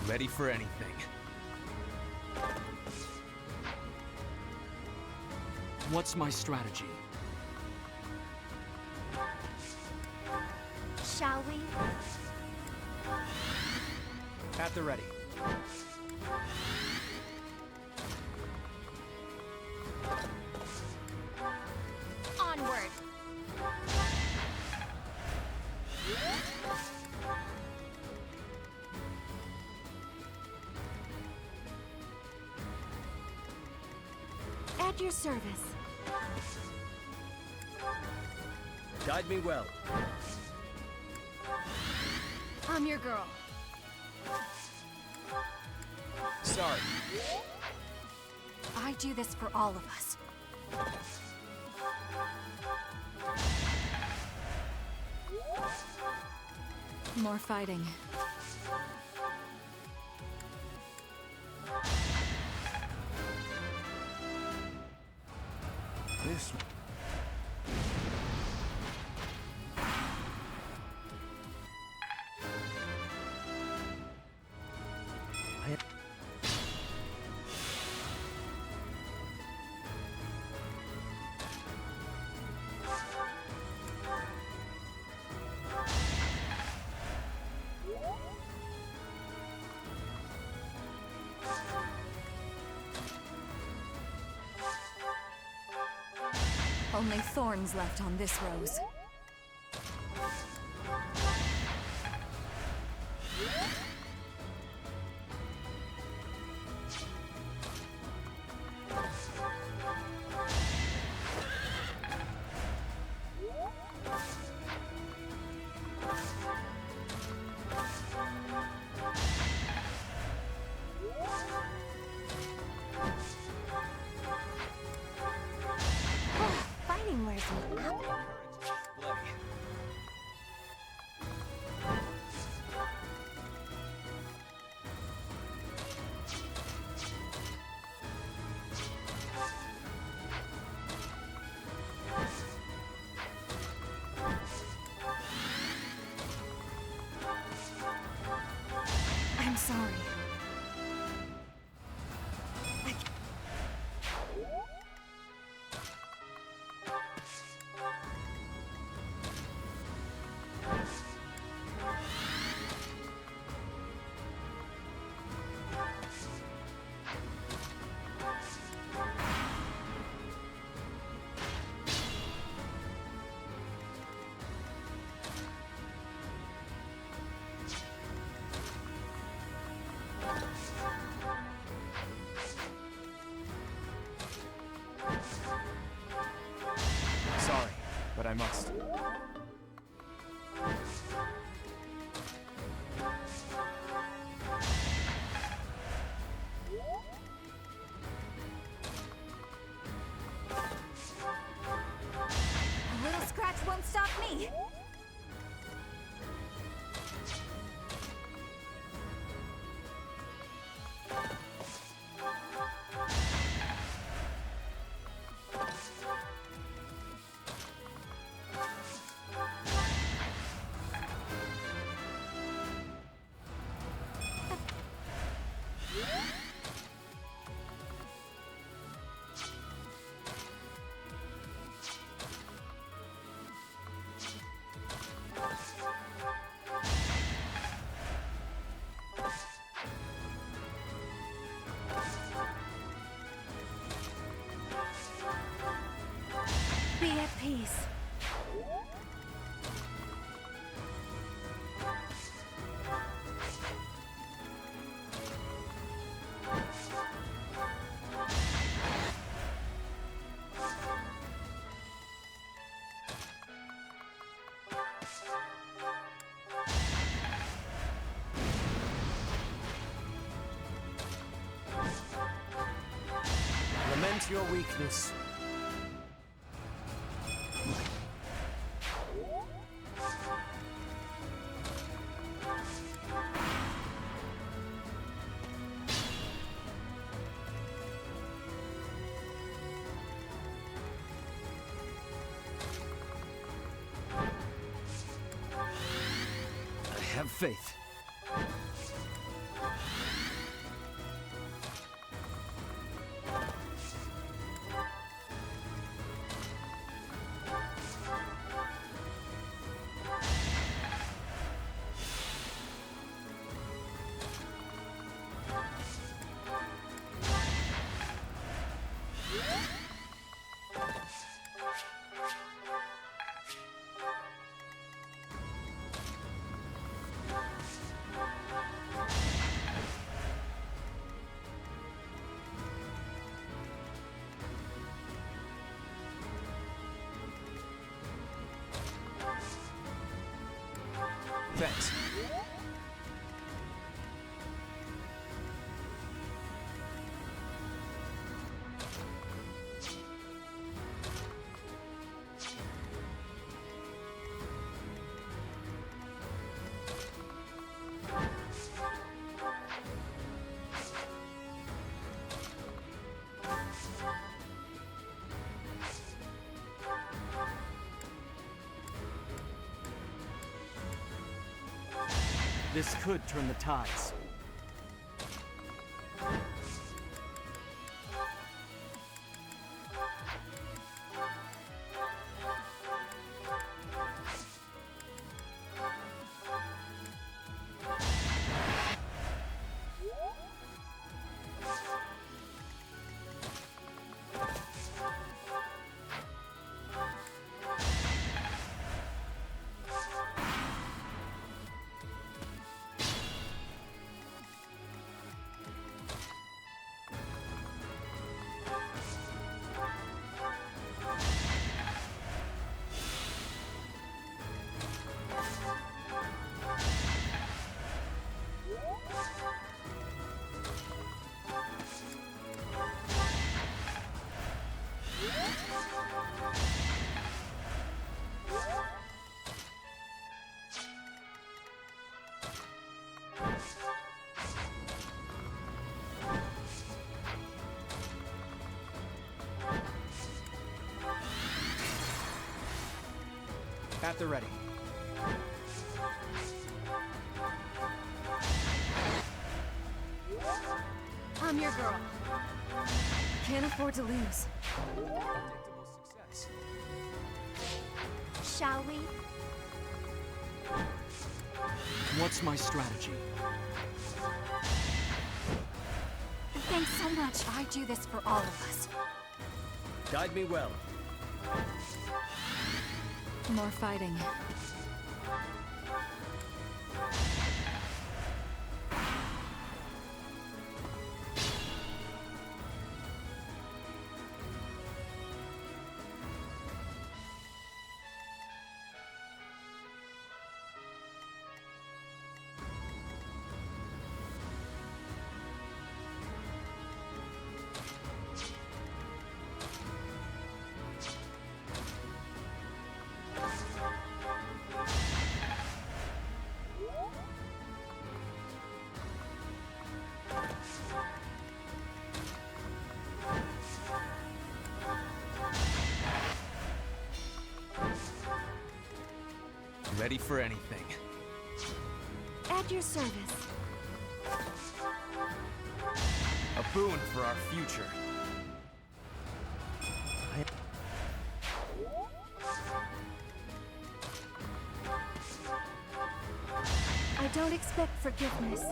Ready for anything. What's my strategy? Shall we? At the ready. Onward. At your service. Guide me well. I'm your girl. Sorry. I do this for all of us. More fighting. this one. Only thorns left on this rose. Fighting wears me out. I'm sorry. Sorry, but I must. A little scratch won't stop me. Be at peace. Lament your weakness. Have faith. Thanks. This could turn the tides. At the ready. I'm your girl. Can't afford to lose. Shall we? What's my strategy? Thanks so much. I do this for all of us. Guide me well. More fighting. Ready for anything. At your service. A boon for our future. I don't expect forgiveness.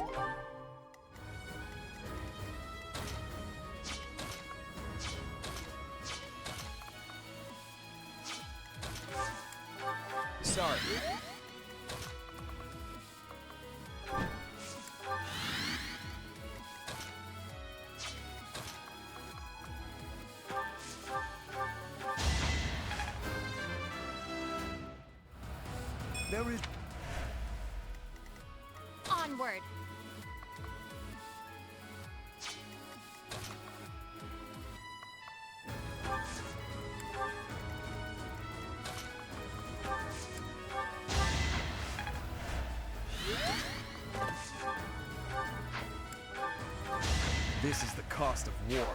Sorry. There is... Onward. This is the cost of war.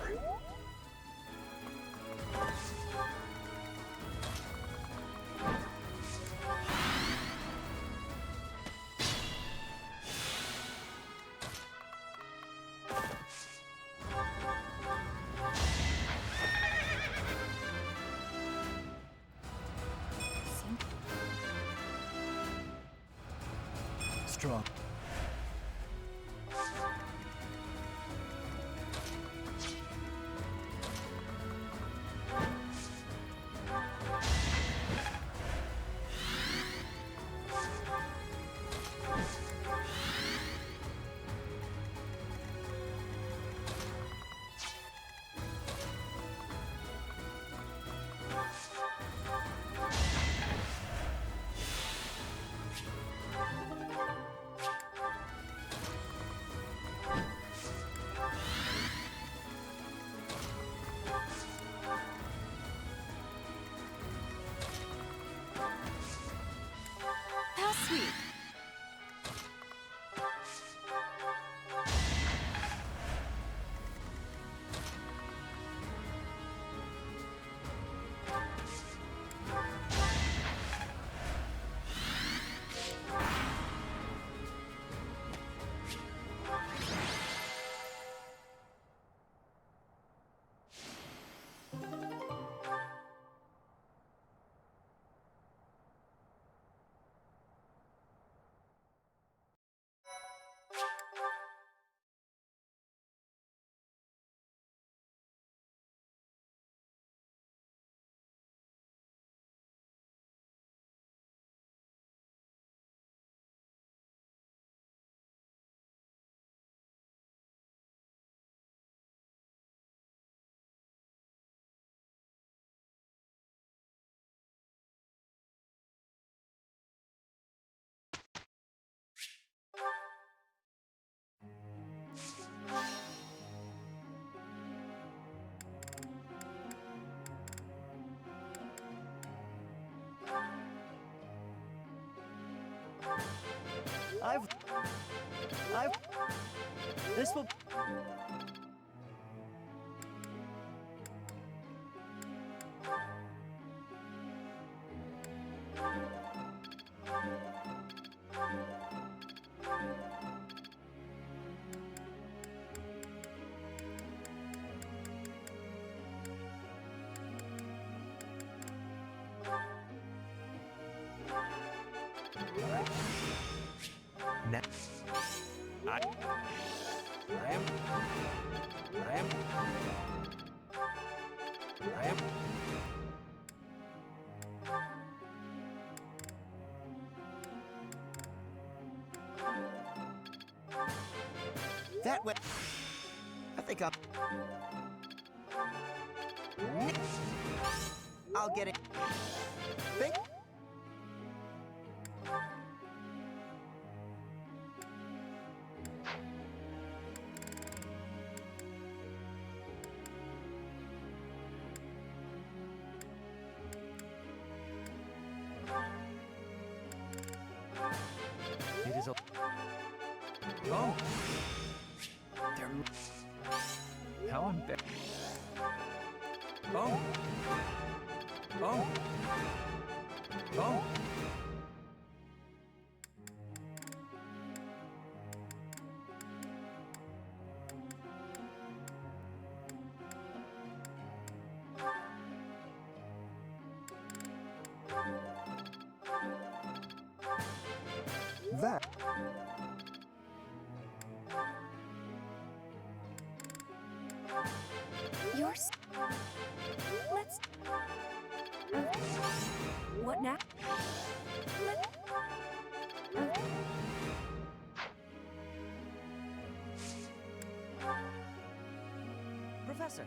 Strong. How sweet. This will... That way. I think I'll get it. Think? It is a... Oh! They're... How embarrassing. Oh! Oh! Oh! That. Yours. Let's. What now? Professor.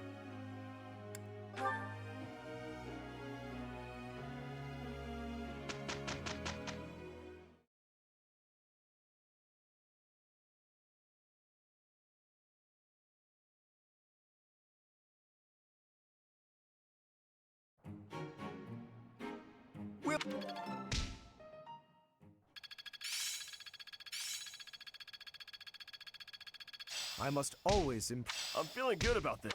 I must always I'm feeling good about this.